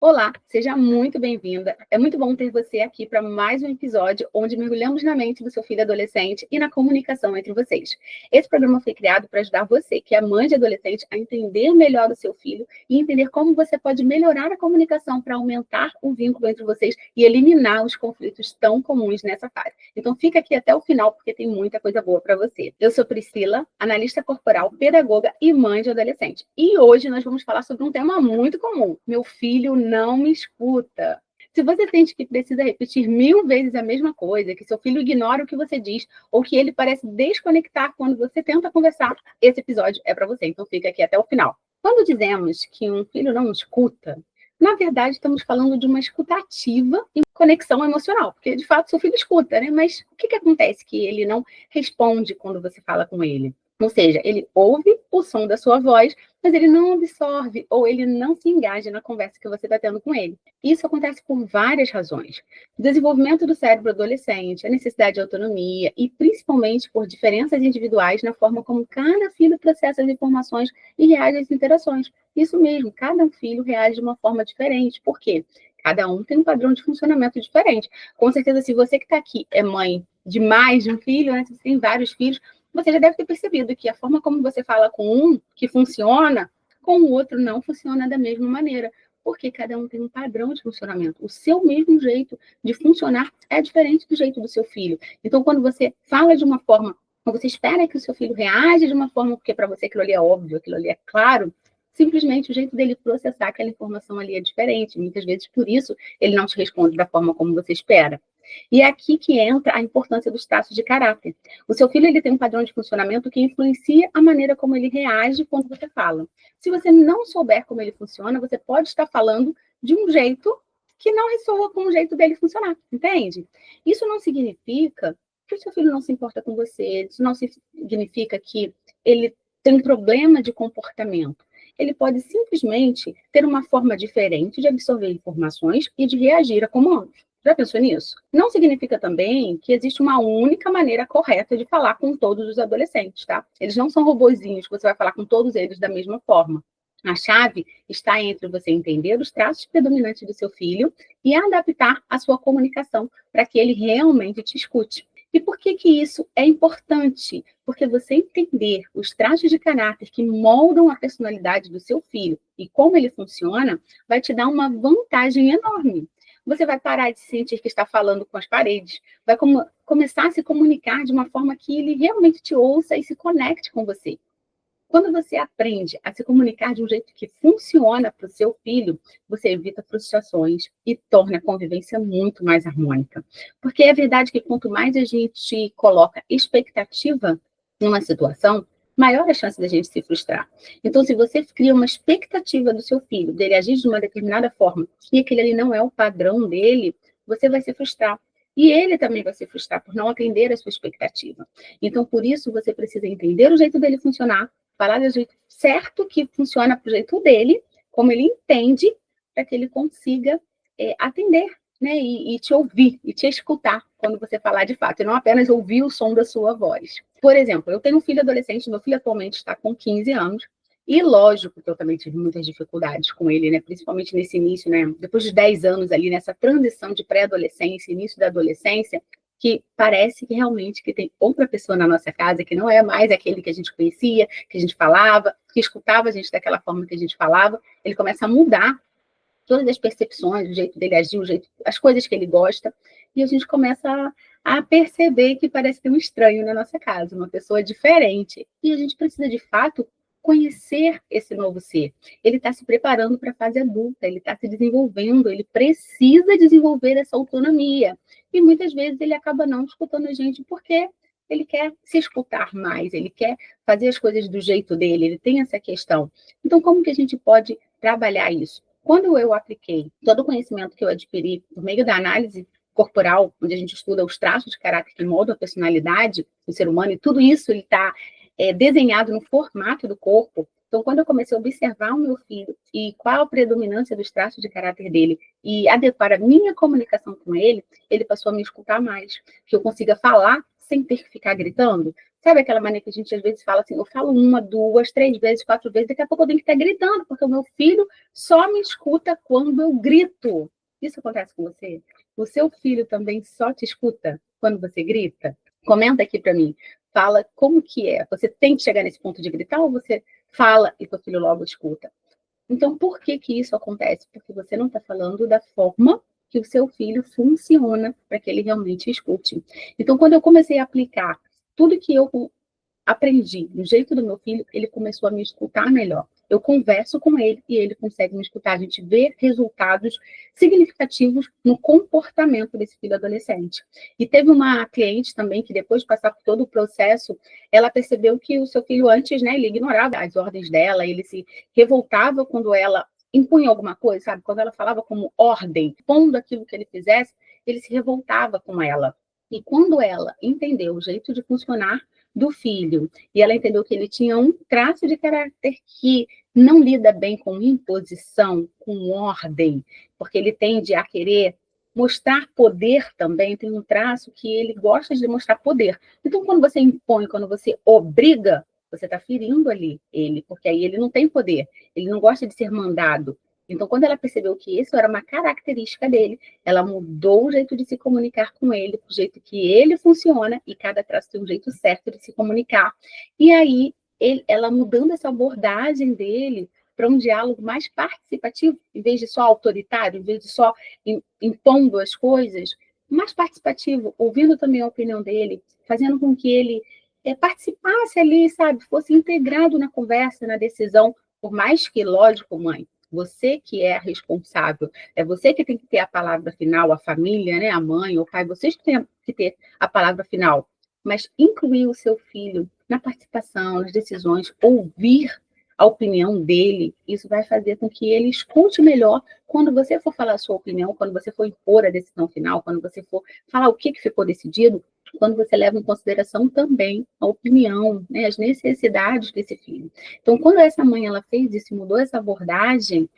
Olá, seja muito bem-vinda. É muito bom ter você aqui para mais um episódio onde mergulhamos na mente do seu filho adolescente e na comunicação entre vocês. Esse programa foi criado para ajudar você, que é mãe de adolescente, a entender melhor o seu filho e entender como você pode melhorar a comunicação para aumentar o vínculo entre vocês e eliminar os conflitos tão comuns nessa fase. Então fica aqui até o final porque tem muita coisa boa para você. Eu sou Priscila, analista corporal, pedagoga e mãe de adolescente. E hoje nós vamos falar sobre um tema muito comum. Meu filho não me escuta. Se você sente que precisa repetir 1000 vezes a mesma coisa, que seu filho ignora o que você diz, ou que ele parece desconectar quando você tenta conversar, esse episódio é para você. Então fica aqui até o final. Quando dizemos que um filho não escuta, na verdade estamos falando de uma escutativa e conexão emocional, porque de fato seu filho escuta, né? Mas o que acontece que ele não responde quando você fala com ele? Ou seja, ele ouve o som da sua voz, mas ele não absorve ou ele não se engaja na conversa que você está tendo com ele. Isso acontece por várias razões. O desenvolvimento do cérebro adolescente, a necessidade de autonomia e principalmente por diferenças individuais na forma como cada filho processa as informações e reage às interações. Isso mesmo, cada filho reage de uma forma diferente. Por quê? Cada um tem um padrão de funcionamento diferente. Com certeza, se você que está aqui é mãe de mais de um filho, né? Se você tem vários filhos, você já deve ter percebido que a forma como você fala com um, que funciona, com o outro não funciona da mesma maneira, porque cada um tem um padrão de funcionamento. O seu mesmo jeito de funcionar é diferente do jeito do seu filho. Então, quando você fala de uma forma, você espera que o seu filho reaja de uma forma, porque para você aquilo ali é óbvio, aquilo ali é claro, simplesmente o jeito dele processar aquela informação ali é diferente. Muitas vezes, por isso, ele não te responde da forma como você espera. E é aqui que entra a importância dos traços de caráter. O seu filho ele tem um padrão de funcionamento que influencia a maneira como ele reage quando você fala. Se você não souber como ele funciona, você pode estar falando de um jeito que não ressoa com o jeito dele funcionar, entende? Isso não significa que o seu filho não se importa com você, isso não significa que ele tem problema de comportamento. Ele pode simplesmente ter uma forma diferente de absorver informações e de reagir a comandos. Já pensou nisso? Não significa também que existe uma única maneira correta de falar com todos os adolescentes, tá? Eles não são robozinhos que você vai falar com todos eles da mesma forma. A chave está entre você entender os traços predominantes do seu filho e adaptar a sua comunicação para que ele realmente te escute. E por que isso é importante? Porque você entender os traços de caráter que moldam a personalidade do seu filho e como ele funciona, vai te dar uma vantagem enorme. Você vai parar de sentir que está falando com as paredes, vai começar a se comunicar de uma forma que ele realmente te ouça e se conecte com você. Quando você aprende a se comunicar de um jeito que funciona para o seu filho, você evita frustrações e torna a convivência muito mais harmônica. Porque é verdade que quanto mais a gente coloca expectativa numa situação, maior a chance da gente se frustrar. Então, se você cria uma expectativa do seu filho, dele agir de uma determinada forma, e aquele ali não é o padrão dele, você vai se frustrar. E ele também vai se frustrar por não atender a sua expectativa. Então, por isso, você precisa entender o jeito dele funcionar, falar do jeito certo que funciona para o jeito dele, como ele entende, para que ele consiga atender, né? E te ouvir, e te escutar quando você falar de fato, e não apenas ouvir o som da sua voz. Por exemplo, eu tenho um filho adolescente, meu filho atualmente está com 15 anos, e lógico que eu também tive muitas dificuldades com ele, né? Principalmente nesse início, né? Depois de 10 anos ali, nessa transição de pré-adolescência, início da adolescência, que parece que realmente que tem outra pessoa na nossa casa, que não é mais aquele que a gente conhecia, que a gente falava, que escutava a gente daquela forma que a gente falava, ele começa a mudar todas as percepções, o jeito dele agir, as coisas que ele gosta, e a gente começa a perceber que parece ter um estranho na nossa casa, uma pessoa diferente. E a gente precisa, de fato, conhecer esse novo ser. Ele está se preparando para a fase adulta, ele está se desenvolvendo, ele precisa desenvolver essa autonomia. E muitas vezes ele acaba não escutando a gente porque ele quer se escutar mais, ele quer fazer as coisas do jeito dele, ele tem essa questão. Então, como que a gente pode trabalhar isso? Quando eu apliquei todo o conhecimento que eu adquiri por meio da análise corporal, onde a gente estuda os traços de caráter que moldam a personalidade do ser humano, e tudo isso está desenhado no formato do corpo. Então, quando eu comecei a observar o meu filho e qual a predominância dos traços de caráter dele e adequar a minha comunicação com ele, ele passou a me escutar mais, que eu consiga falar sem ter que ficar gritando, Sabe aquela maneira que a gente às vezes fala assim, eu falo 1, 2, 3 vezes, 4 vezes, daqui a pouco eu tenho que estar gritando, porque o meu filho só me escuta quando eu grito. Isso acontece com você? O seu filho também só te escuta quando você grita? Comenta aqui para mim. Fala como que é. Você tem que chegar nesse ponto de gritar ou você fala e seu filho logo escuta? Então, por que que isso acontece? Porque você não está falando da forma que o seu filho funciona para que ele realmente escute. Então, quando eu comecei a aplicar tudo que eu aprendi do jeito do meu filho, ele começou a me escutar melhor. Eu converso com ele e ele consegue me escutar. A gente vê resultados significativos no comportamento desse filho adolescente. E teve uma cliente também que, depois de passar por todo o processo, ela percebeu que o seu filho antes, né, ele ignorava as ordens dela, ele se revoltava quando ela impunha alguma coisa, sabe? Quando ela falava como ordem, pondo aquilo que ele fizesse, ele se revoltava com ela. E quando ela entendeu o jeito de funcionar do filho, e ela entendeu que ele tinha um traço de caráter que não lida bem com imposição, com ordem, porque ele tende a querer mostrar poder também, tem um traço que ele gosta de mostrar poder. Então, quando você impõe, quando você obriga, você está ferindo ali ele, porque aí ele não tem poder, ele não gosta de ser mandado. Então, quando ela percebeu que isso era uma característica dele, ela mudou o jeito de se comunicar com ele, o jeito que ele funciona, e cada traço tem um jeito certo de se comunicar. E aí, ela mudando essa abordagem dele para um diálogo mais participativo, em vez de só autoritário, em vez de só impondo as coisas, mais participativo, ouvindo também a opinião dele, fazendo com que ele participasse ali, sabe, fosse integrado na conversa, na decisão, por mais que, lógico, mãe, você que é a responsável, é você que tem que ter a palavra final, a família, né, a mãe, o pai, vocês que têm que ter a palavra final. Mas incluir o seu filho na participação, nas decisões, ouvir a opinião dele, isso vai fazer com que ele escute melhor quando você for falar a sua opinião, quando você for impor a decisão final, quando você for falar o que ficou decidido, quando você leva em consideração também a opinião, né, as necessidades desse filho. Então, quando essa mãe ela fez isso e mudou essa abordagem,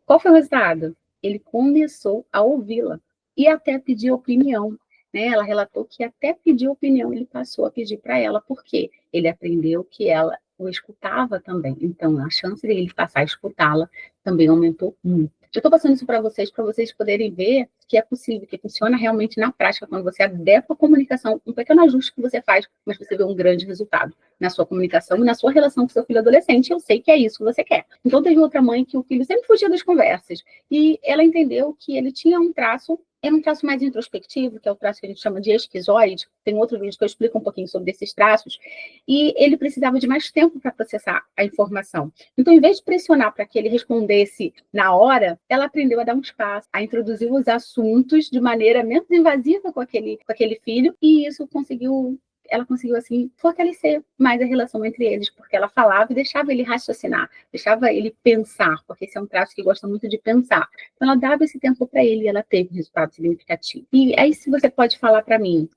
qual foi o resultado? Ele começou a ouvi-la e até pedir opinião. Né? Ela relatou que até pedir opinião ele passou a pedir para ela, porque ele aprendeu que ela o escutava também. Então, a chance dele passar a escutá-la também aumentou muito. Eu estou passando isso para vocês poderem ver que é possível, que funciona realmente na prática, quando você adequa a comunicação, um pequeno ajuste que você faz, mas você vê um grande resultado na sua comunicação e na sua relação com seu filho adolescente. Eu sei que é isso que você quer. Então, teve outra mãe que o filho sempre fugia das conversas, e ela entendeu que ele tinha um traço, era um traço mais introspectivo, que é o traço que a gente chama de esquizoide. Tem outro vídeo que eu explico um pouquinho sobre esses traços, e ele precisava de mais tempo para processar a informação. Então, em vez de pressionar para que ele respondesse na hora, ela aprendeu a dar um espaço, a introduzir os assuntos de maneira menos invasiva com aquele filho, e isso ela conseguiu, assim, fortalecer mais a relação entre eles, porque ela falava e deixava ele raciocinar, deixava ele pensar, porque esse é um traço que gosta muito de pensar. Então, ela dava esse tempo para ele e ela teve um resultado significativo. E aí, se você pode falar para mim,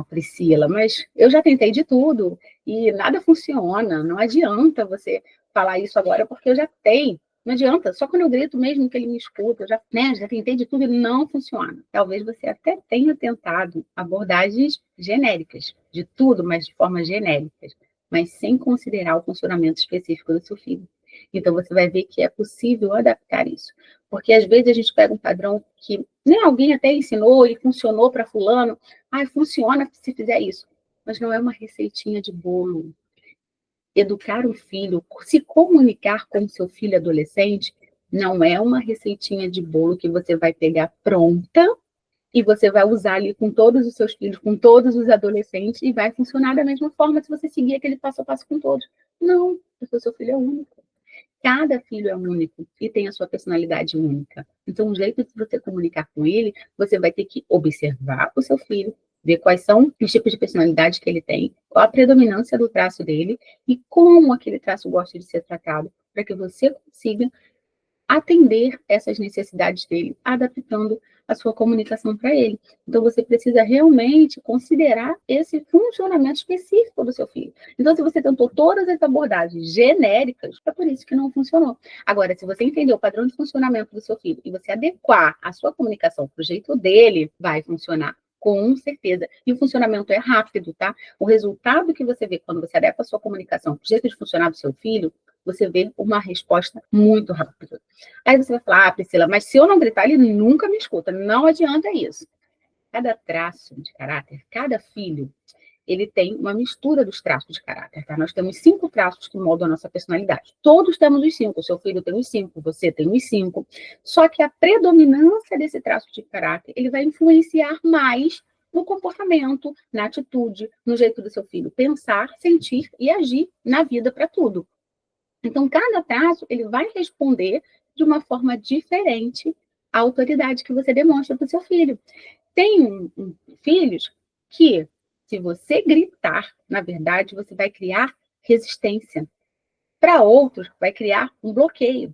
Priscila, mas eu já tentei de tudo e nada funciona, não adianta você falar isso agora, porque eu já tenho. Não adianta, só quando eu grito mesmo que ele me escuta, já tentei de tudo e não funciona. Talvez você até tenha tentado abordagens genéricas, de tudo, mas de forma genéricas, mas sem considerar o funcionamento específico do seu filho. Então, você vai ver que é possível adaptar isso. Porque, às vezes, a gente pega um padrão que alguém até ensinou e funcionou para fulano. Funciona se fizer isso. Mas não é uma receitinha de bolo. Educar o filho, se comunicar com o seu filho adolescente, não é uma receitinha de bolo que você vai pegar pronta e você vai usar ali com todos os seus filhos, com todos os adolescentes, e vai funcionar da mesma forma se você seguir aquele passo a passo com todos. Não, porque o seu filho é único. Cada filho é único e tem a sua personalidade única. Então, o jeito de você comunicar com ele, você vai ter que observar o seu filho, ver quais são os tipos de personalidade que ele tem, qual a predominância do traço dele e como aquele traço gosta de ser tratado, para que você consiga atender essas necessidades dele, adaptando a sua comunicação para ele. Então, você precisa realmente considerar esse funcionamento específico do seu filho. Então, se você tentou todas as abordagens genéricas, é por isso que não funcionou. Agora, se você entender o padrão de funcionamento do seu filho e você adequar a sua comunicação para o jeito dele, vai funcionar. Com certeza. E o funcionamento é rápido, tá? O resultado que você vê quando você adequa a sua comunicação para o jeito de funcionar do seu filho, você vê uma resposta muito rápida. Aí você vai falar, Priscila, mas se eu não gritar, ele nunca me escuta. Não adianta isso. Cada traço de caráter, cada filho, ele tem uma mistura dos traços de caráter, tá? Nós temos 5 traços que moldam a nossa personalidade. Todos temos os 5. O seu filho tem os 5, você tem os 5. Só que a predominância desse traço de caráter, ele vai influenciar mais no comportamento, na atitude, no jeito do seu filho pensar, sentir e agir na vida para tudo. Então, cada traço, ele vai responder de uma forma diferente à autoridade que você demonstra para o seu filho. Tem filhos que, se você gritar, na verdade, você vai criar resistência. Para outros, vai criar um bloqueio.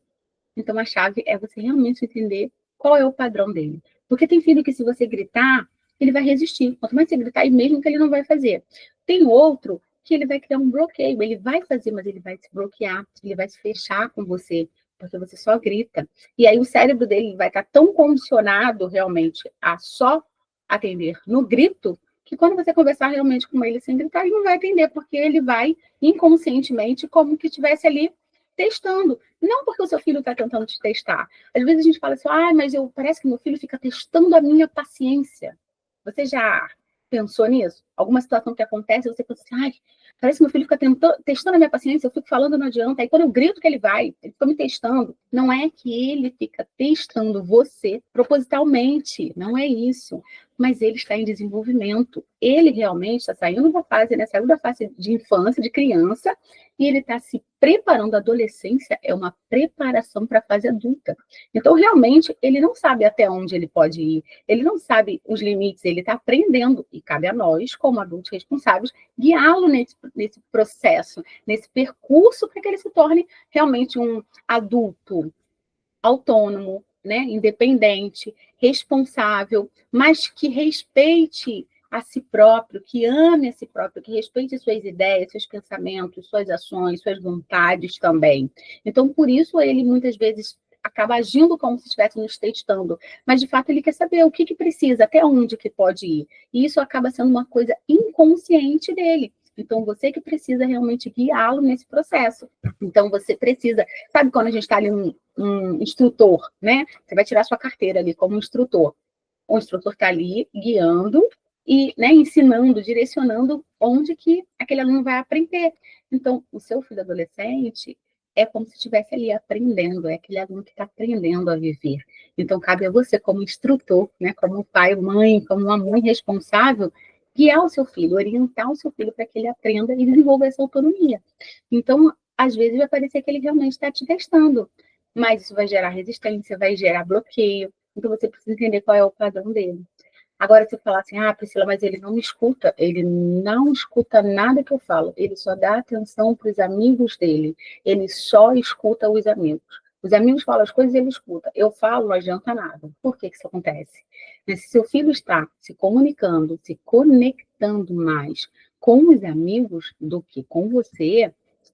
Então, a chave é você realmente entender qual é o padrão dele. Porque tem filho que, se você gritar, ele vai resistir. Quanto mais você gritar, e mesmo que ele não vai fazer. Tem outro que ele vai criar um bloqueio. Ele vai fazer, mas ele vai se bloquear. Ele vai se fechar com você, porque você só grita. E aí o cérebro dele vai estar tão condicionado realmente a só atender no grito, que quando você conversar realmente com ele sem gritar, ele não vai atender, porque ele vai inconscientemente, como que estivesse ali testando. Não porque o seu filho está tentando te testar. Às vezes a gente fala assim, mas parece que meu filho fica testando a minha paciência. Você já pensou nisso? Alguma situação que acontece, você pensa assim, parece que meu filho fica testando a minha paciência, eu fico falando, não adianta. Aí quando eu grito que ele fica me testando. Não é que ele fica testando você propositalmente, não é isso. Mas ele está em desenvolvimento. Ele realmente está saindo da fase, né? Saiu da fase de infância, de criança, e ele está se preparando. A adolescência é uma preparação para a fase adulta. Então, realmente, ele não sabe até onde ele pode ir, ele não sabe os limites, ele está aprendendo, e cabe a nós, como adultos responsáveis, guiá-lo nesse processo, nesse percurso, para que ele se torne realmente um adulto autônomo, né, independente, responsável, mas que respeite a si próprio, que ame a si próprio, que respeite suas ideias, seus pensamentos, suas ações, suas vontades também. Então, por isso, ele muitas vezes acaba agindo como se estivesse nos testando, mas de fato ele quer saber o que precisa, até onde que pode ir. E isso acaba sendo uma coisa inconsciente dele. Então, você que precisa realmente guiá-lo nesse processo. Então, você precisa... Sabe quando a gente está ali um instrutor, né? Você vai tirar sua carteira ali como instrutor. O instrutor está ali guiando e, né, ensinando, direcionando onde que aquele aluno vai aprender. Então, o seu filho adolescente é como se estivesse ali aprendendo, é aquele aluno que está aprendendo a viver. Então, cabe a você, como instrutor, né, como pai, mãe, como uma mãe responsável, guiar o seu filho, orientar o seu filho para que ele aprenda e desenvolva essa autonomia. Então, às vezes vai parecer que ele realmente está te testando, mas isso vai gerar resistência, vai gerar bloqueio. Então, você precisa entender qual é o padrão dele. Agora, se eu falar assim, Priscila, mas ele não me escuta, ele não escuta nada que eu falo, ele só dá atenção para os amigos dele, ele só escuta os amigos. Os amigos falam as coisas e ele escuta. Eu falo, não adianta nada. Por que isso acontece? Mas se seu filho está se comunicando, se conectando mais com os amigos do que com você,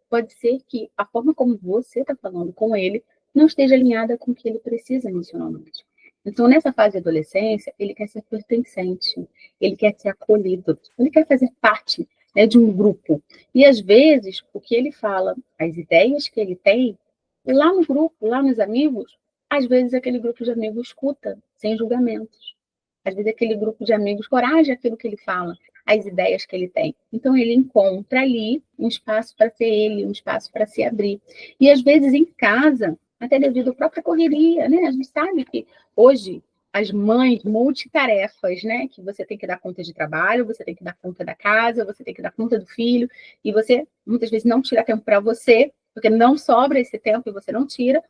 pode ser que a forma como você está falando com ele não esteja alinhada com o que ele precisa emocionalmente. Então, nessa fase de adolescência, ele quer ser pertencente, ele quer ser acolhido, ele quer fazer parte, né, de um grupo. E, às vezes, o que ele fala, as ideias que ele tem, lá no grupo, lá nos amigos, às vezes aquele grupo de amigos escuta, sem julgamentos. Às vezes aquele grupo de amigos coraja aquilo que ele fala, as ideias que ele tem. Então, ele encontra ali um espaço para ser ele, um espaço para se abrir. E, às vezes, em casa, até devido à própria correria, né? A gente sabe que hoje as mães multitarefas, né? Que você tem que dar conta de trabalho, você tem que dar conta da casa, você tem que dar conta do filho, e você muitas vezes não tira tempo para você, porque não sobra esse tempo e você não tira,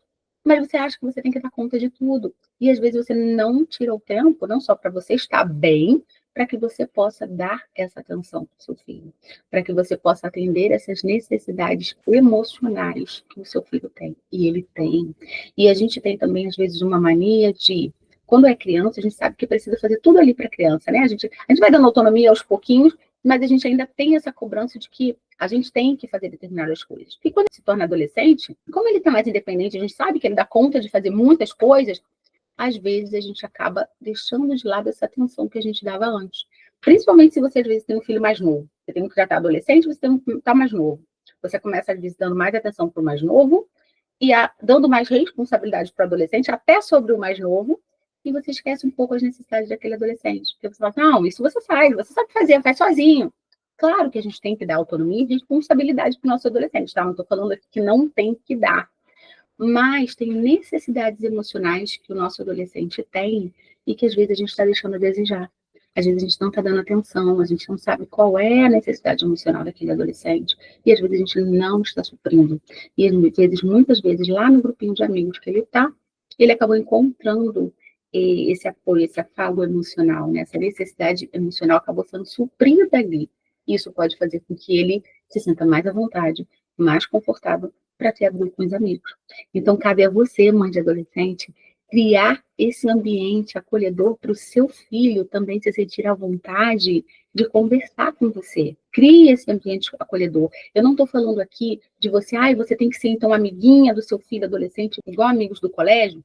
mas você acha que você tem que dar conta de tudo. E às vezes você não tira o tempo, não só para você estar bem, para que você possa dar essa atenção para o seu filho, para que você possa atender essas necessidades emocionais que o seu filho tem. E ele tem. E a gente tem também, às vezes, uma mania de, quando é criança, a gente sabe que precisa fazer tudo ali para a criança, né? A gente vai dando autonomia aos pouquinhos, mas a gente ainda tem essa cobrança de que a gente tem que fazer determinadas coisas. E quando ele se torna adolescente, como ele está mais independente, a gente sabe que ele dá conta de fazer muitas coisas, às vezes a gente acaba deixando de lado essa atenção que a gente dava antes. Principalmente se você, às vezes, tem um filho mais novo. Você tem um que já está adolescente, você tem um que está mais novo. Você começa, às vezes, dando mais atenção para o mais novo e dando mais responsabilidade para o adolescente, até sobre o mais novo, e você esquece um pouco as necessidades daquele adolescente. Porque você fala, não, isso você sabe fazer, faz sozinho. Claro que a gente tem que dar autonomia e responsabilidade para o nosso adolescente, tá? Não estou falando aqui que não tem que dar. Mas tem necessidades emocionais que o nosso adolescente tem e que às vezes a gente está deixando a desejar. Às vezes a gente não está dando atenção, a gente não sabe qual é a necessidade emocional daquele adolescente e às vezes a gente não está suprindo. E às vezes, muitas vezes, lá no grupinho de amigos que ele está, ele acabou encontrando esse apoio, esse afago emocional, né? Essa necessidade emocional acabou sendo suprida ali. Isso pode fazer com que ele se sinta mais à vontade, mais confortável para ter grupo com os amigos. Então, cabe a você, mãe de adolescente, criar esse ambiente acolhedor para o seu filho também se sentir à vontade de conversar com você. Crie esse ambiente acolhedor. Eu não estou falando aqui de você, você tem que ser, então, amiguinha do seu filho adolescente, igual amigos do colégio.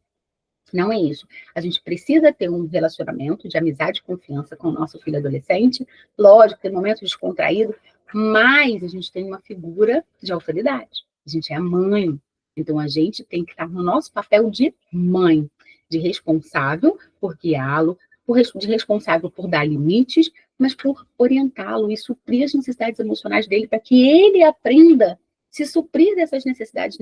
Não é isso. A gente precisa ter um relacionamento de amizade e confiança com o nosso filho adolescente. Lógico, tem momentos descontraídos, mas a gente tem uma figura de autoridade. A gente é a mãe. Então, a gente tem que estar no nosso papel de mãe, de responsável por guiá-lo, de responsável por dar limites, mas por orientá-lo e suprir as necessidades emocionais dele para que ele aprenda a se suprir dessas necessidades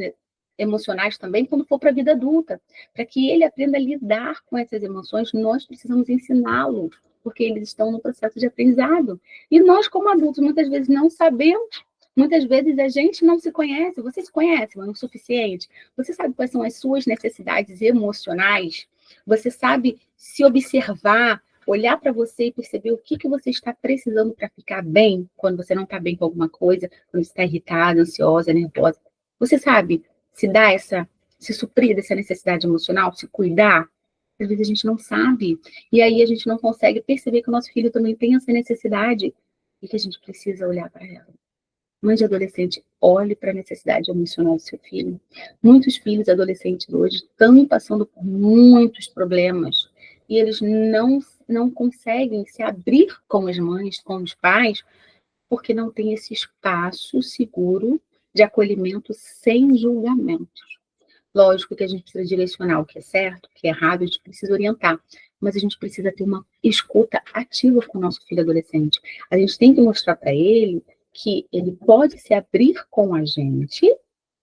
emocionais também quando for para a vida adulta. Para que ele aprenda a lidar com essas emoções, nós precisamos ensiná-lo, porque eles estão no processo de aprendizado. E nós, como adultos, muitas vezes não sabemos. Muitas vezes a gente não se conhece. Você se conhece, mas não é o suficiente. Você sabe quais são as suas necessidades emocionais? Você sabe se observar, olhar para você e perceber o que você está precisando para ficar bem, quando você não está bem com alguma coisa, quando você está irritada, ansiosa, nervosa. Você sabe se suprir dessa necessidade emocional, se cuidar? Às vezes a gente não sabe. E aí a gente não consegue perceber que o nosso filho também tem essa necessidade e que a gente precisa olhar para ela. Mãe de adolescente, olhe para a necessidade emocional do seu filho. Muitos filhos adolescentes hoje estão passando por muitos problemas e eles não conseguem se abrir com as mães, com os pais, porque não tem esse espaço seguro de acolhimento sem julgamentos. Lógico que a gente precisa direcionar o que é certo, o que é errado, a gente precisa orientar, mas a gente precisa ter uma escuta ativa com o nosso filho adolescente. A gente tem que mostrar para ele que ele pode se abrir com a gente,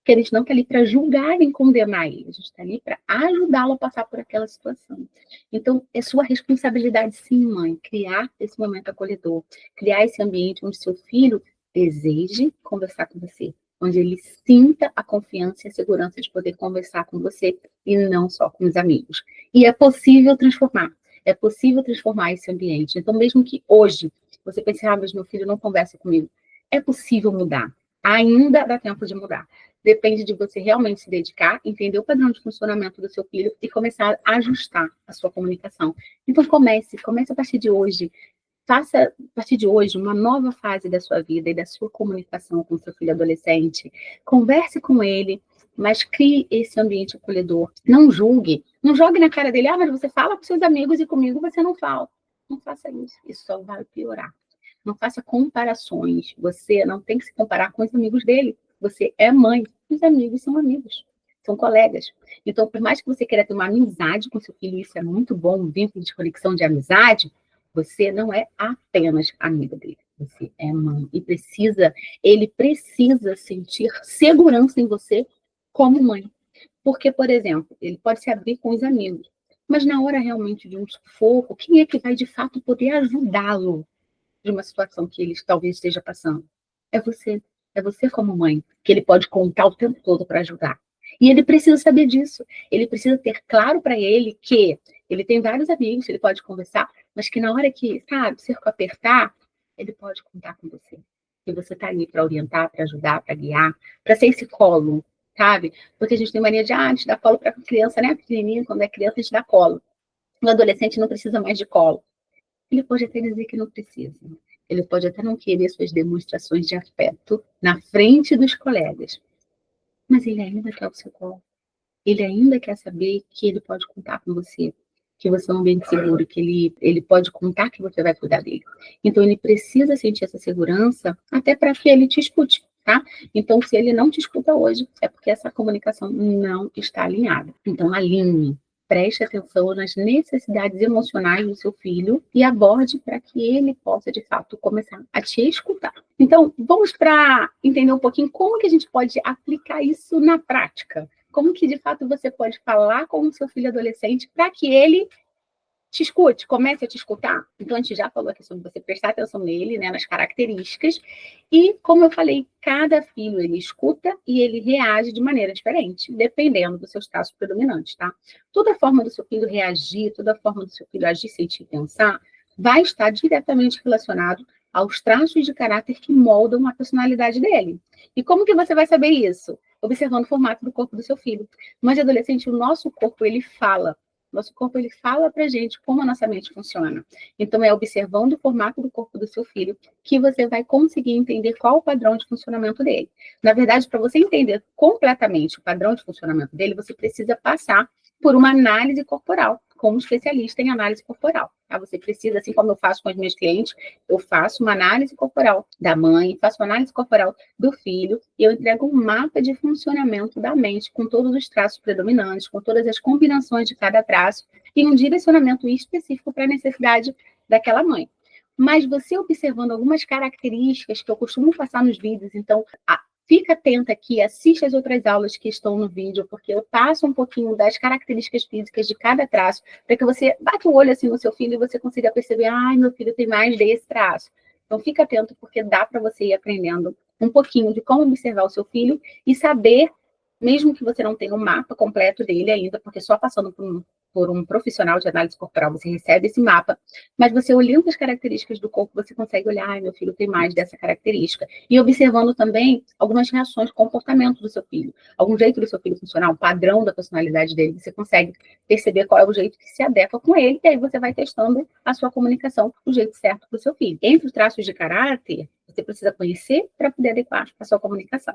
que a gente não está ali para julgar e condenar ele, a gente está ali para ajudá-lo a passar por aquela situação. Então, é sua responsabilidade, sim, mãe, criar esse momento acolhedor, criar esse ambiente onde seu filho deseje conversar com você, onde ele sinta a confiança e a segurança de poder conversar com você e não só com os amigos. E é possível transformar esse ambiente. Então, mesmo que hoje você pense, mas meu filho não conversa comigo, é possível mudar. Ainda dá tempo de mudar. Depende de você realmente se dedicar, entender o padrão de funcionamento do seu filho e começar a ajustar a sua comunicação. Então, comece a partir de hoje. Faça, a partir de hoje, uma nova fase da sua vida e da sua comunicação com seu filho adolescente. Converse com ele, mas crie esse ambiente acolhedor. Não julgue. Não jogue na cara dele, mas você fala com seus amigos e comigo você não fala. Não faça isso. Isso só vai piorar. Não faça comparações. Você não tem que se comparar com os amigos dele. Você é mãe. Os amigos são amigos. São colegas. Então, por mais que você queira ter uma amizade com seu filho, isso é muito bom, um vínculo de conexão de amizade, você não é apenas amiga dele. Você é mãe. E ele precisa sentir segurança em você como mãe. Porque, por exemplo, ele pode se abrir com os amigos, mas na hora realmente de um sufoco, quem é que vai de fato poder ajudá-lo de uma situação que ele talvez esteja passando? É você. É você como mãe, que ele pode contar o tempo todo para ajudar. E ele precisa saber disso. Ele precisa ter claro para ele que ele tem vários amigos, ele pode conversar, mas que na hora que, sabe, o cerco apertar, ele pode contar com você. E você está ali para orientar, para ajudar, para guiar, para ser esse colo, sabe? Porque a gente tem mania de, a gente dá colo para criança, né? Pequenininha, quando é criança, a gente dá colo. O adolescente não precisa mais de colo. Ele pode até dizer que não precisa. Ele pode até não querer suas demonstrações de afeto na frente dos colegas. Mas ele ainda quer o seu colo. ele ainda quer saber que ele pode contar com você, que você é um ambiente seguro, que ele pode contar que você vai cuidar dele. Então, ele precisa sentir essa segurança até para que ele te escute, tá? Então, se ele não te escuta hoje, é porque essa comunicação não está alinhada. Então, alinhe. Preste atenção nas necessidades emocionais do seu filho e aborde para que ele possa, de fato, começar a te escutar. Então, vamos para entender um pouquinho como que a gente pode aplicar isso na prática. Como que, de fato, você pode falar com o seu filho adolescente para que ele te escute, comece a te escutar. Então, a gente já falou aqui sobre você prestar atenção nele, né, nas características. E, como eu falei, cada filho, ele escuta e ele reage de maneira diferente, dependendo dos seus traços predominantes, tá? Toda forma do seu filho reagir, toda forma do seu filho agir, sentir e pensar, vai estar diretamente relacionado aos traços de caráter que moldam a personalidade dele. E como que você vai saber isso? Observando o formato do corpo do seu filho. Mas, de adolescente, o nosso corpo, ele fala. Nosso corpo, ele fala pra gente como a nossa mente funciona. Então, é observando o formato do corpo do seu filho que você vai conseguir entender qual o padrão de funcionamento dele. Na verdade, para você entender completamente o padrão de funcionamento dele, você precisa passar por uma análise corporal, como especialista em análise corporal. Tá? Você precisa, assim como eu faço com os meus clientes, eu faço uma análise corporal da mãe, faço uma análise corporal do filho, e eu entrego um mapa de funcionamento da mente, com todos os traços predominantes, com todas as combinações de cada traço, e um direcionamento específico para a necessidade daquela mãe. Mas você observando algumas características que eu costumo passar nos vídeos, então, fica atenta aqui, assiste as outras aulas que estão no vídeo, porque eu passo um pouquinho das características físicas de cada traço, para que você bata o olho assim no seu filho e você consiga perceber, ai, meu filho tem mais desse traço. Então, fica atento, porque dá para você ir aprendendo um pouquinho de como observar o seu filho e saber, mesmo que você não tenha um mapa completo dele ainda, porque só passando por um profissional de análise corporal você recebe esse mapa, mas você olhando as características do corpo, você consegue olhar, ai, meu filho tem mais dessa característica. E observando também algumas reações, comportamento do seu filho, algum jeito do seu filho funcionar, um padrão da personalidade dele, você consegue perceber qual é o jeito que se adequa com ele, e aí você vai testando a sua comunicação do jeito certo para o seu filho. Entre os traços de caráter, você precisa conhecer para poder adequar a sua comunicação.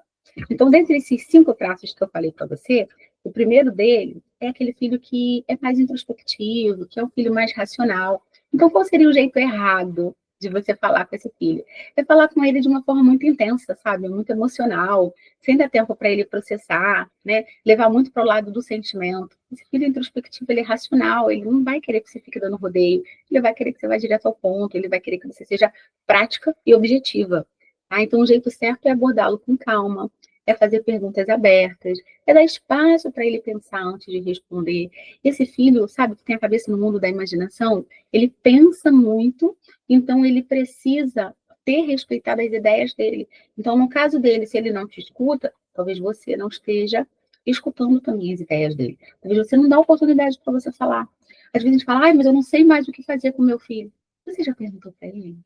Então, dentre esses 5 traços que eu falei para você, o primeiro dele é aquele filho que é mais introspectivo, que é um filho mais racional. Então, qual seria o jeito errado de você falar com esse filho? É falar com ele de uma forma muito intensa, sabe? Muito emocional, sem dar tempo para ele processar, né? Levar muito para o lado do sentimento. Esse filho introspectivo, ele é racional, ele não vai querer que você fique dando rodeio, ele vai querer que você vá direto ao ponto, ele vai querer que você seja prática e objetiva. Tá? Então, o jeito certo é abordá-lo com calma, é fazer perguntas abertas, é dar espaço para ele pensar antes de responder. Esse filho, sabe, que tem a cabeça no mundo da imaginação, ele pensa muito, então ele precisa ter respeitado as ideias dele. Então, no caso dele, se ele não te escuta, talvez você não esteja escutando também as ideias dele. Talvez você não dá oportunidade para você falar. Às vezes a gente fala, ai, mas eu não sei mais o que fazer com meu filho. Você já perguntou para ele?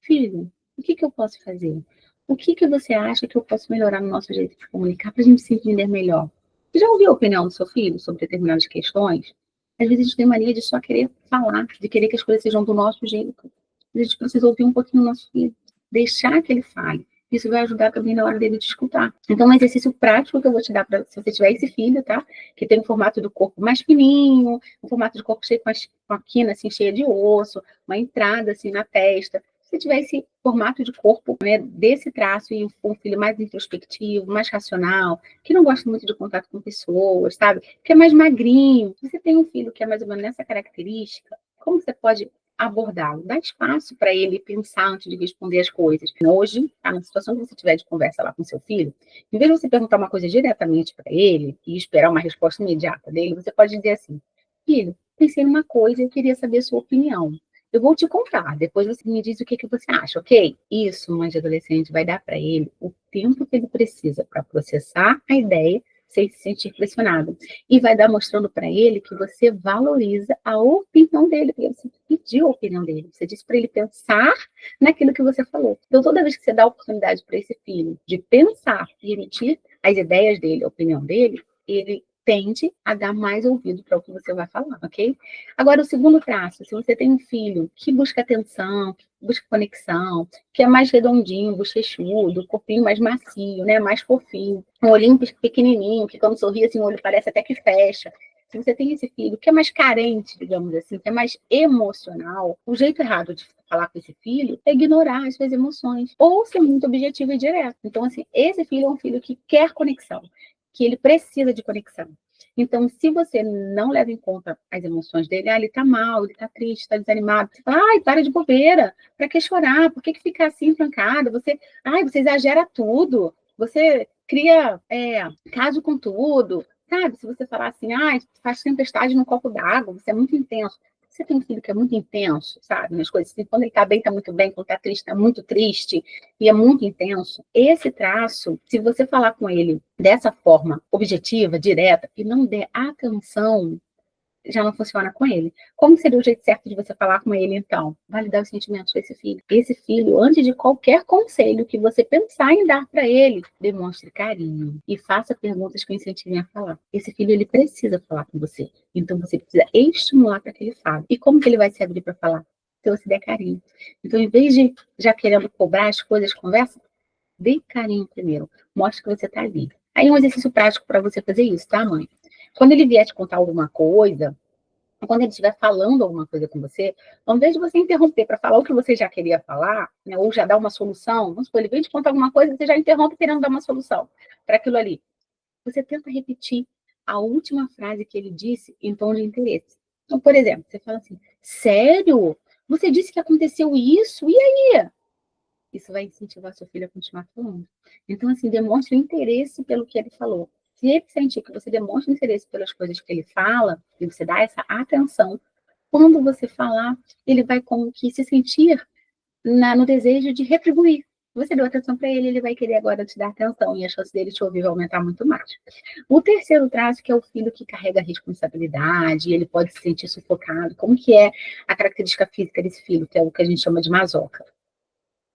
Filho, o que eu posso fazer? O que você acha que eu posso melhorar no nosso jeito de comunicar para a gente se entender melhor? Você já ouviu a opinião do seu filho sobre determinadas questões? Às vezes a gente tem mania de só querer falar, de querer que as coisas sejam do nosso jeito. A gente precisa ouvir um pouquinho o nosso filho, deixar que ele fale. Isso vai ajudar também na hora dele te escutar. Então, um exercício prático que eu vou te dar para se você tiver esse filho, tá? Que tem um formato do corpo mais fininho, um formato de corpo cheio com a quina assim, cheia de osso, uma entrada assim na testa. Se tiver esse formato de corpo, né, desse traço e um filho mais introspectivo, mais racional, que não gosta muito de contato com pessoas, sabe? Que é mais magrinho. Se você tem um filho que é mais ou menos nessa característica, como você pode abordá-lo? Dá espaço para ele pensar antes de responder as coisas. Hoje, tá, na situação que você tiver de conversa lá com seu filho, em vez de você perguntar uma coisa diretamente para ele e esperar uma resposta imediata dele, você pode dizer assim: filho, pensei numa coisa e eu queria saber a sua opinião. Eu vou te contar, depois você me diz o que você acha, ok? Isso, mãe de adolescente, vai dar para ele o tempo que ele precisa para processar a ideia sem se sentir pressionado. E vai dar mostrando para ele que você valoriza a opinião dele, porque você pediu a opinião dele. Você disse para ele pensar naquilo que você falou. Então, toda vez que você dá oportunidade para esse filho de pensar e emitir as ideias dele, a opinião dele, ele tende a dar mais ouvido para o que você vai falar, ok? Agora, o segundo traço, se você tem um filho que busca atenção, busca conexão, que é mais redondinho, bochechudo, corpinho mais macio, né? Mais fofinho, um olhinho pequenininho, que quando sorri, assim, o olho parece até que fecha. Se você tem esse filho que é mais carente, digamos assim, que é mais emocional, o jeito errado de falar com esse filho é ignorar as suas emoções ou ser muito objetivo e direto. Então, assim, esse filho é um filho que quer conexão, que ele precisa de conexão. Então, se você não leva em conta as emoções dele, ele tá mal, ele tá triste, tá desanimado, você fala, ai, para de bobeira, para que chorar? Por que ficar assim trancado? Você exagera tudo, você cria caso com tudo, sabe? Se você falar assim, ai, faz tempestade no copo d'água, você é muito intenso. Você tem um filho que é muito intenso, sabe? Nas coisas assim, quando ele tá bem, tá muito bem, quando tá triste, tá muito triste, e é muito intenso. Esse traço, se você falar com ele dessa forma objetiva, direta, e não der atenção, já não funciona com ele. Como seria o jeito certo de você falar com ele, então? Validar os sentimentos desse filho. Esse filho, antes de qualquer conselho que você pensar em dar para ele, demonstre carinho e faça perguntas que o incentivem a falar. Esse filho, ele precisa falar com você. Então, você precisa estimular para que ele fale. E como que ele vai se abrir para falar? Se você der carinho. Então, em vez de já querendo cobrar as coisas, conversa, dê carinho primeiro. Mostre que você está ali. Aí, um exercício prático para você fazer isso, tá, mãe? Quando ele vier te contar alguma coisa, quando ele estiver falando alguma coisa com você, ao invés de você interromper para falar o que você já queria falar, né, ou já dar uma solução, vamos supor, ele vem te contar alguma coisa, você já interrompe querendo dar uma solução para aquilo ali. Você tenta repetir a última frase que ele disse em tom de interesse. Então, por exemplo, você fala assim, sério? Você disse que aconteceu isso? E aí? Isso vai incentivar seu filho a continuar falando. Então, assim, demonstre interesse pelo que ele falou. Se ele sentir que você demonstra interesse pelas coisas que ele fala, e você dá essa atenção, quando você falar, ele vai como que se sentir no desejo de retribuir. Você deu atenção para ele, ele vai querer agora te dar atenção, e a chance dele te ouvir vai aumentar muito mais. O terceiro traço, que é o filho que carrega a responsabilidade, ele pode se sentir sufocado. Como que é a característica física desse filho, que é o que a gente chama de masoca?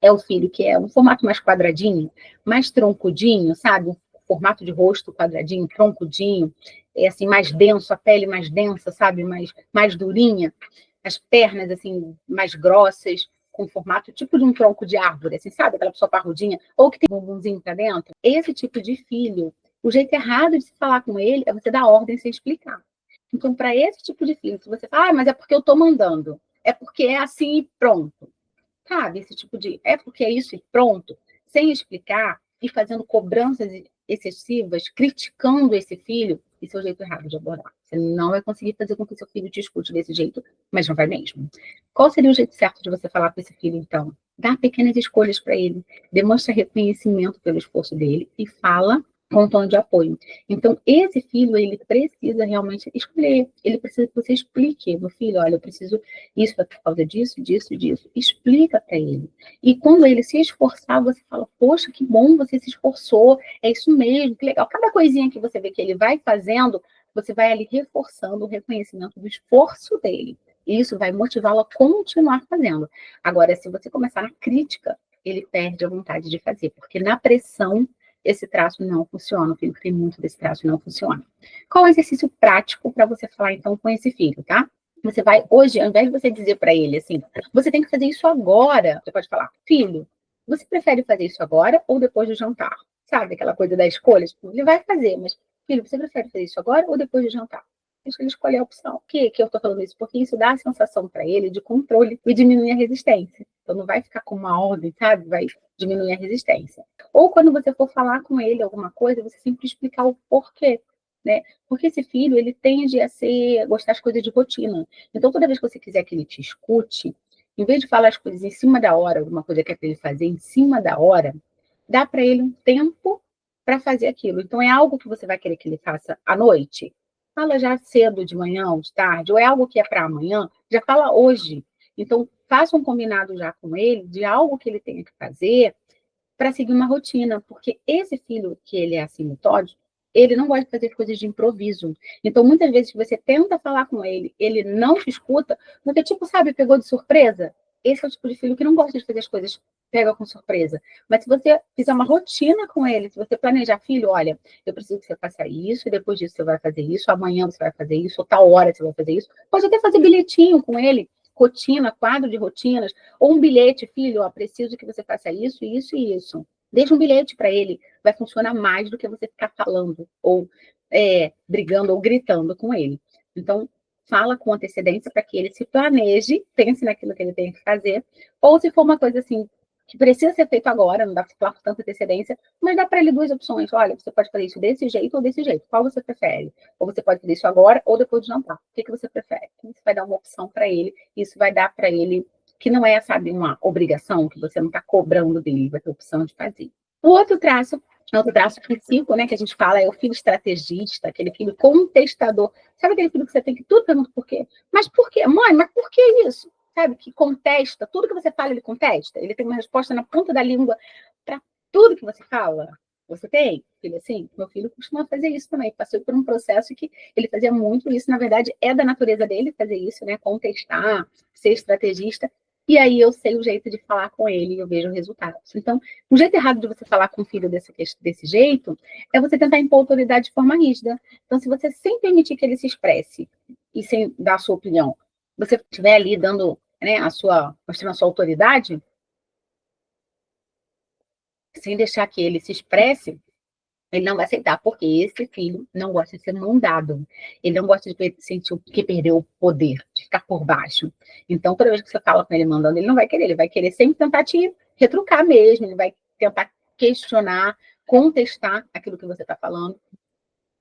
É o filho que é um formato mais quadradinho, mais troncudinho, sabe? Um formato de rosto quadradinho, troncudinho, é assim, mais denso, a pele mais densa, sabe? Mais durinha, as pernas, assim, mais grossas, com formato tipo de um tronco de árvore, assim, sabe? Aquela pessoa parrudinha, ou que tem um bumbumzinho pra dentro. Esse tipo de filho, o jeito errado de se falar com ele é você dar ordem sem explicar. Então, para esse tipo de filho, se você fala, mas é porque eu tô mandando, é porque é assim e pronto. Sabe, esse tipo de é porque é isso e pronto, sem explicar e fazendo cobranças excessivas, criticando esse filho, esse é o jeito errado de abordar. Você não vai conseguir fazer com que seu filho te escute desse jeito, mas não vai mesmo. Qual seria o jeito certo de você falar com esse filho, então? Dá pequenas escolhas para ele, demonstra reconhecimento pelo esforço dele e fala com um tom de apoio. Então, esse filho, ele precisa realmente escolher, ele precisa que você explique, meu filho, olha, eu preciso isso é por causa disso, disso, disso. Explica para ele. E quando ele se esforçar, você fala, poxa, que bom você se esforçou, é isso mesmo, que legal. Cada coisinha que você vê que ele vai fazendo, você vai ali reforçando o reconhecimento do esforço dele. E isso vai motivá-lo a continuar fazendo. Agora, se você começar na crítica, ele perde a vontade de fazer, porque na pressão esse traço não funciona. O filho que tem muito desse traço não funciona. Qual é o exercício prático para você falar, então, com esse filho, tá? Você vai, hoje, ao invés de você dizer para ele assim, você tem que fazer isso agora, você pode falar, filho, você prefere fazer isso agora ou depois do jantar? Sabe aquela coisa da escolha? Tipo, ele vai fazer, mas, filho, você prefere fazer isso agora ou depois do jantar? Deixa ele escolher a opção. Por que eu estou falando isso? Porque isso dá a sensação para ele de controle e diminui a resistência. Então não vai ficar com uma ordem, sabe? Vai diminuir a resistência. Ou quando você for falar com ele alguma coisa, você sempre explicar o porquê. Né? Porque esse filho, ele tende a gostar das coisas de rotina. Então, toda vez que você quiser que ele te escute, em vez de falar as coisas em cima da hora, alguma coisa que é para ele fazer em cima da hora, dá para ele um tempo para fazer aquilo. Então, é algo que você vai querer que ele faça à noite? Fala já cedo, de manhã ou de tarde, ou é algo que é para amanhã, já fala hoje. Então, faça um combinado já com ele de algo que ele tenha que fazer para seguir uma rotina, porque esse filho que ele é assim metódico, ele não gosta de fazer coisas de improviso. Então, muitas vezes, você tenta falar com ele, ele não te escuta, porque, tipo, sabe, pegou de surpresa. Esse é o tipo de filho que não gosta de fazer as coisas pega com surpresa. Mas se você fizer uma rotina com ele, se você planejar, filho, olha, eu preciso que você faça isso, e depois disso você vai fazer isso, amanhã você vai fazer isso, ou tal hora você vai fazer isso. Pode até fazer bilhetinho com ele, rotina, quadro de rotinas, ou um bilhete, filho, ó, preciso que você faça isso, isso e isso. Deixa um bilhete para ele, vai funcionar mais do que você ficar falando, ou brigando, ou gritando com ele. Então, fala com antecedência para que ele se planeje, pense naquilo que ele tem que fazer, ou se for uma coisa assim, que precisa ser feito agora, não dá para falar com tanta antecedência, mas dá para ele duas opções. Olha, você pode fazer isso desse jeito ou desse jeito. Qual você prefere? Ou você pode fazer isso agora ou depois de jantar. O que você prefere? Isso vai dar uma opção para ele. Isso vai dar para ele que não é, sabe, uma obrigação, que você não está cobrando dele, vai ter opção de fazer. O outro traço psíquico, né, que a gente fala, é o filho estrategista, aquele filho contestador. Sabe aquele filho que você tem que tudo pergunta por quê? Mas por quê? Mãe, mas por que isso? Sabe, que contesta, tudo que você fala, ele contesta. Ele tem uma resposta na ponta da língua para tudo que você fala. Você tem filho assim? Meu filho costuma fazer isso também. Passou por um processo que ele fazia muito isso. Na verdade, é da natureza dele fazer isso, né? Contestar, ser estrategista. E aí eu sei o jeito de falar com ele e eu vejo resultados. Então, um jeito errado de você falar com o filho desse jeito é você tentar impor autoridade de forma rígida. Então, se você sem permitir que ele se expresse e sem dar a sua opinião, você estiver ali dando, né, mostrando a sua autoridade, sem deixar que ele se expresse, ele não vai aceitar, porque esse filho não gosta de ser mandado. Ele não gosta de sentir que perdeu o poder, de ficar por baixo. Então, toda vez que você fala com ele mandando, ele não vai querer. Ele vai querer sempre tentar te retrucar mesmo. Ele vai tentar questionar, contestar aquilo que você está falando.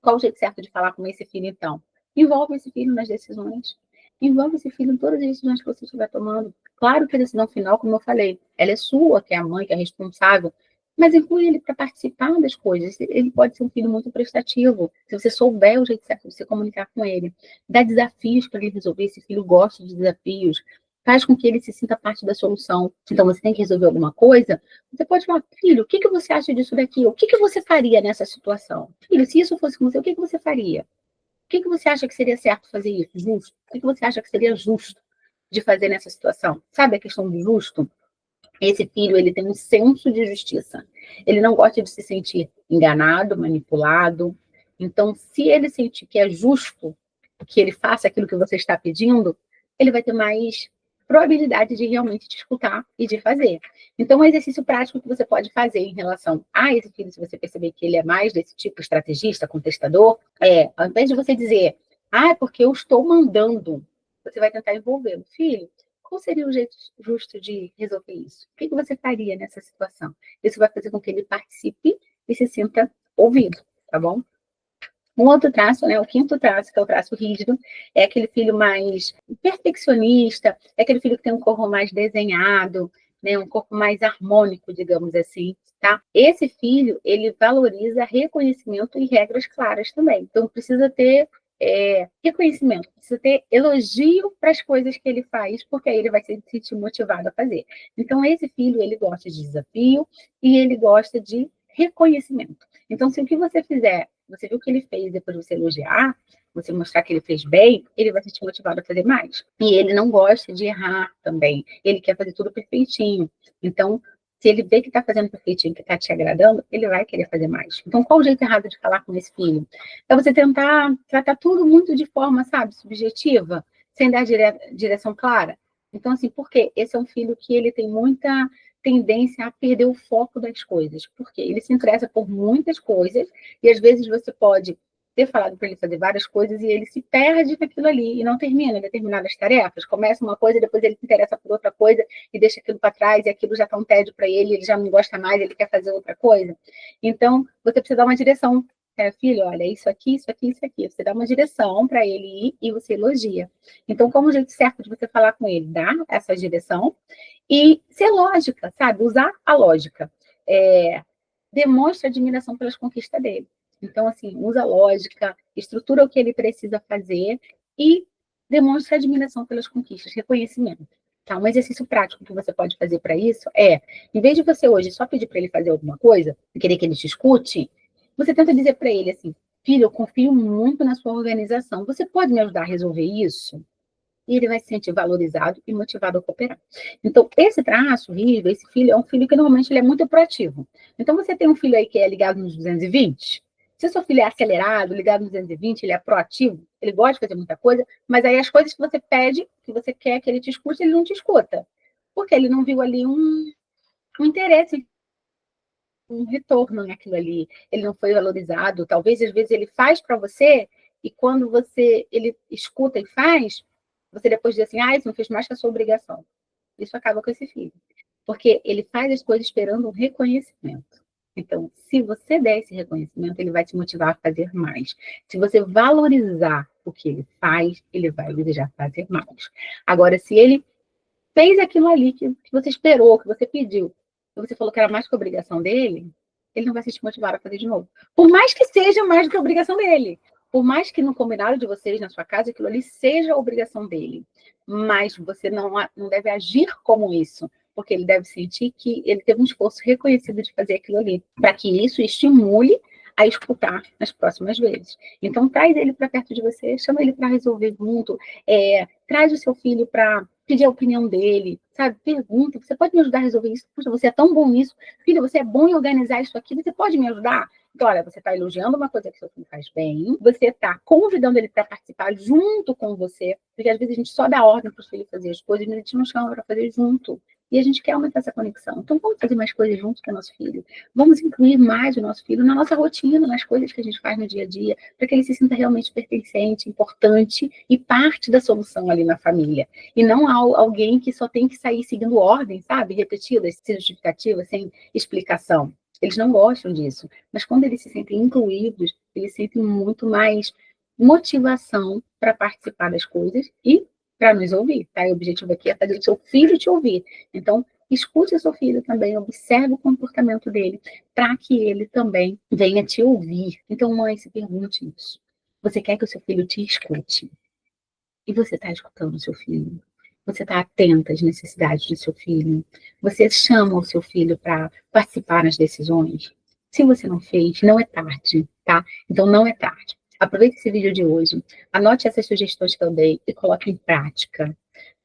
Qual o jeito certo de falar com esse filho, então? Envolve esse filho nas decisões. Envolve esse filho em todas as decisões que você estiver tomando. Claro que a decisão final, como eu falei, ela é sua, que é a mãe, que é a responsável, mas inclui ele para participar das coisas. Ele pode ser um filho muito prestativo, se você souber o jeito certo de se comunicar com ele. Dá desafios para ele resolver. Esse filho gosta de desafios. Faz com que ele se sinta parte da solução. Então, você tem que resolver alguma coisa, você pode falar, filho, o que você acha disso daqui? O que você faria nessa situação? Filho, se isso fosse com você, o que você faria? O que você acha que seria certo fazer isso? Justo? O que você acha que seria justo de fazer nessa situação? Sabe a questão do justo? Esse filho, ele tem um senso de justiça. Ele não gosta de se sentir enganado, manipulado. Então, se ele sentir que é justo que ele faça aquilo que você está pedindo, ele vai ter mais probabilidade de realmente te escutar e de fazer. Então, um exercício prático que você pode fazer em relação a esse filho, se você perceber que ele é mais desse tipo estrategista, contestador, ao invés de você dizer, é porque eu estou mandando, você vai tentar envolvê-lo. Filho, qual seria o jeito justo de resolver isso? O que você faria nessa situação? Isso vai fazer com que ele participe e se sinta ouvido, tá bom? Um outro traço, né, o quinto traço, que é o traço rígido, é aquele filho mais perfeccionista, é aquele filho que tem um corpo mais desenhado, né, um corpo mais harmônico, digamos assim, tá? Esse filho, ele valoriza reconhecimento e regras claras também. Então, precisa ter reconhecimento, precisa ter elogio para as coisas que ele faz, porque aí ele vai se sentir motivado a fazer. Então, esse filho, ele gosta de desafio e ele gosta de reconhecimento. Então, se o que você fizer, você viu o que ele fez, depois você elogiar, você mostrar que ele fez bem, ele vai se sentir motivado a fazer mais. E ele não gosta de errar também. Ele quer fazer tudo perfeitinho. Então, se ele vê que está fazendo perfeitinho, que está te agradando, ele vai querer fazer mais. Então, qual o jeito errado de falar com esse filho? É você tentar tratar tudo muito de forma, sabe, subjetiva, sem dar direção clara. Então, assim, por quê? Esse é um filho que ele tem muita tendência a perder o foco das coisas, porque ele se interessa por muitas coisas e às vezes você pode ter falado para ele fazer várias coisas e ele se perde naquilo ali e não termina determinadas tarefas. Começa uma coisa, depois ele se interessa por outra coisa e deixa aquilo para trás e aquilo já está um tédio para ele, ele já não gosta mais, ele quer fazer outra coisa. Então, você precisa dar uma direção. Filho, olha, isso aqui, isso aqui, isso aqui. Você dá uma direção para ele ir e você elogia. Então, como o jeito certo de você falar com ele? Dar essa direção e ser lógica, sabe? Usar a lógica. Demonstra admiração pelas conquistas dele. Então, assim, usa a lógica, estrutura o que ele precisa fazer e demonstra admiração pelas conquistas, reconhecimento. Tá? Um exercício prático que você pode fazer para isso em vez de você hoje só pedir para ele fazer alguma coisa, e querer que ele te escute, você tenta dizer para ele assim, filho, eu confio muito na sua organização, você pode me ajudar a resolver isso? E ele vai se sentir valorizado e motivado a cooperar. Então, esse traço rígido, esse filho, é um filho que normalmente ele é muito proativo. Então, você tem um filho aí que é ligado nos 220, Se o seu filho é acelerado, ligado no 220, ele é proativo, ele gosta de fazer muita coisa, mas aí as coisas que você pede, que você quer que ele te escute, ele não te escuta. Porque ele não viu ali um interesse, um retorno naquilo ali. Ele não foi valorizado. Talvez, às vezes, ele faz para você, e quando ele escuta e faz, você depois diz assim, isso não fez mais que a sua obrigação. Isso acaba com esse filho. Porque ele faz as coisas esperando um reconhecimento. Então, se você der esse reconhecimento, ele vai te motivar a fazer mais. Se você valorizar o que ele faz, ele vai desejar fazer mais. Agora, se ele fez aquilo ali que você esperou, que você pediu, e você falou que era mais que a obrigação dele, ele não vai se te motivar a fazer de novo. Por mais que seja mais do que a obrigação dele. Por mais que no combinado de vocês, na sua casa, aquilo ali seja a obrigação dele. Mas você não deve agir como isso, porque ele deve sentir que ele teve um esforço reconhecido de fazer aquilo ali, para que isso estimule a escutar nas próximas vezes. Então, traz ele para perto de você, chama ele para resolver junto, traz o seu filho para pedir a opinião dele, sabe? Pergunta, você pode me ajudar a resolver isso? Puxa, você é tão bom nisso. Filho, você é bom em organizar isso aqui, você pode me ajudar? Então, olha, você está elogiando uma coisa que seu filho faz bem, você está convidando ele para participar junto com você, porque às vezes a gente só dá ordem para os filhos fazer as coisas, mas a gente não chama para fazer junto. E a gente quer aumentar essa conexão. Então, vamos fazer mais coisas juntos com o nosso filho. Vamos incluir mais o nosso filho na nossa rotina, nas coisas que a gente faz no dia a dia, para que ele se sinta realmente pertencente, importante e parte da solução ali na família. E não alguém que só tem que sair seguindo ordem, sabe? Repetidas, sem justificativa, sem explicação. Eles não gostam disso. Mas quando eles se sentem incluídos, eles sentem muito mais motivação para participar das coisas e para nos ouvir, tá? E o objetivo aqui é fazer o seu filho te ouvir. Então, escute o seu filho também, observe o comportamento dele, para que ele também venha te ouvir. Então, mãe, se pergunte isso. Você quer que o seu filho te escute? E você está escutando o seu filho? Você está atenta às necessidades do seu filho? Você chama o seu filho para participar nas decisões? Se você não fez, não é tarde, tá? Então, não é tarde. Aproveite esse vídeo de hoje, anote essas sugestões que eu dei e coloque em prática.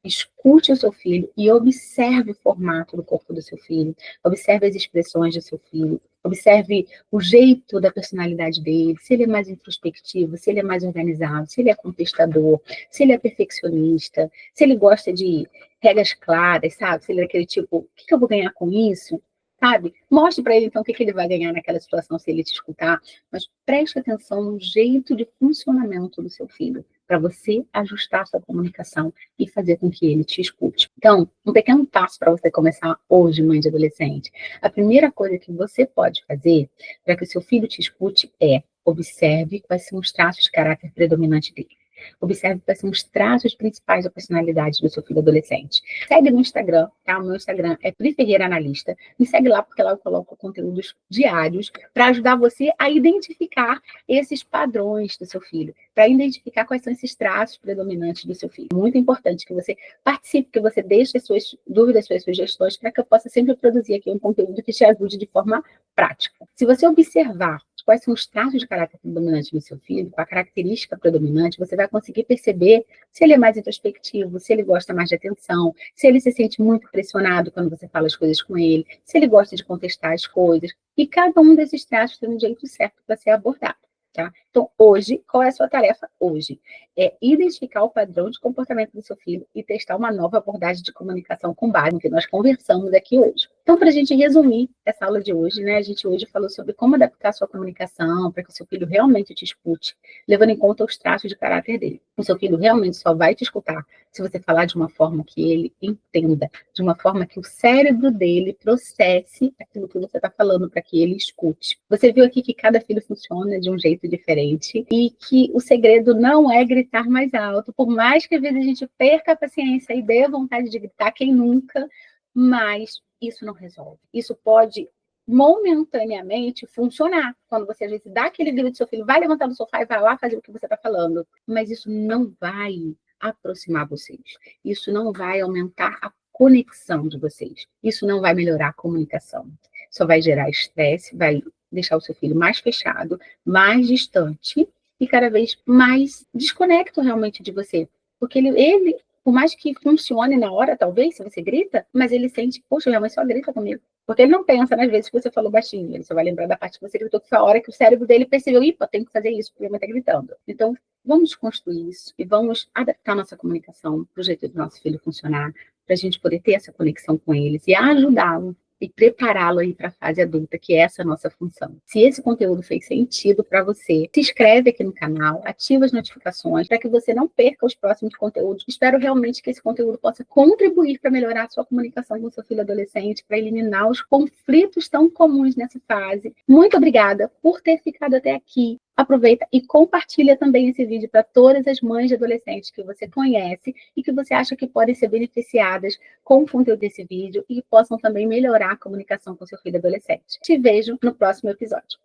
Escute o seu filho e observe o formato do corpo do seu filho, observe as expressões do seu filho, observe o jeito da personalidade dele, se ele é mais introspectivo, se ele é mais organizado, se ele é contestador, se ele é perfeccionista, se ele gosta de regras claras, sabe? Se ele é aquele tipo, o que eu vou ganhar com isso? Sabe? Mostre para ele, então, o que ele vai ganhar naquela situação se ele te escutar, mas preste atenção no jeito de funcionamento do seu filho, para você ajustar a sua comunicação e fazer com que ele te escute. Então, um pequeno passo para você começar hoje, mãe de adolescente. A primeira coisa que você pode fazer para que o seu filho te escute é observe quais são os traços de caráter predominante dele. Observe quais são os traços principais da personalidade do seu filho adolescente. Segue no Instagram, tá? O meu Instagram é Pri Ferreira Analista. Me segue lá, porque lá eu coloco conteúdos diários para ajudar você a identificar esses padrões do seu filho, para identificar quais são esses traços predominantes do seu filho. Muito importante que você participe, que você deixe as suas dúvidas, suas sugestões, para que eu possa sempre produzir aqui um conteúdo que te ajude de forma prática. Se você observar quais são os traços de caráter predominante do seu filho, com a característica predominante, você vai conseguir perceber se ele é mais introspectivo, se ele gosta mais de atenção, se ele se sente muito pressionado quando você fala as coisas com ele, se ele gosta de contestar as coisas. E cada um desses traços tem um jeito certo para ser abordado. Tá? Então, hoje, qual é a sua tarefa hoje? É identificar o padrão de comportamento do seu filho e testar uma nova abordagem de comunicação com base no que nós conversamos aqui hoje. Então, para a gente resumir essa aula de hoje, né, a gente hoje falou sobre como adaptar a sua comunicação para que o seu filho realmente te escute, levando em conta os traços de caráter dele. O seu filho realmente só vai te escutar se você falar de uma forma que ele entenda, de uma forma que o cérebro dele processe aquilo que você está falando para que ele escute. Você viu aqui que cada filho funciona de um jeito diferente e que o segredo não é gritar mais alto, por mais que às vezes a gente perca a paciência e dê vontade de gritar, quem nunca, mas isso não resolve. Isso pode momentaneamente funcionar. Quando você às vezes dá aquele grito do seu filho, vai levantar do sofá e vai lá fazer o que você está falando, mas isso não vai aproximar vocês. Isso não vai aumentar a conexão de vocês. Isso não vai melhorar a comunicação. Só vai gerar estresse, vai deixar o seu filho mais fechado, mais distante e cada vez mais desconecto realmente de você. Porque ele por mais que funcione na hora, talvez, se você grita, mas ele sente, poxa, minha mãe só grita comigo. Porque ele não pensa nas vezes que você falou baixinho, ele só vai lembrar da parte que você gritou, que foi a hora que o cérebro dele percebeu, ipa, tem que fazer isso, porque minha mãe está gritando. Então, vamos construir isso e vamos adaptar nossa comunicação para o jeito do nosso filho funcionar, para a gente poder ter essa conexão com eles e ajudá-lo e prepará-lo aí para a fase adulta, que é essa nossa função. Se esse conteúdo fez sentido para você, se inscreve aqui no canal, ativa as notificações para que você não perca os próximos conteúdos. Espero realmente que esse conteúdo possa contribuir para melhorar a sua comunicação com seu filho adolescente, para eliminar os conflitos tão comuns nessa fase. Muito obrigada por ter ficado até aqui. Aproveita e compartilha também esse vídeo para todas as mães de adolescentes que você conhece e que você acha que podem ser beneficiadas com o conteúdo desse vídeo e que possam também melhorar a comunicação com seu filho adolescente. Te vejo no próximo episódio.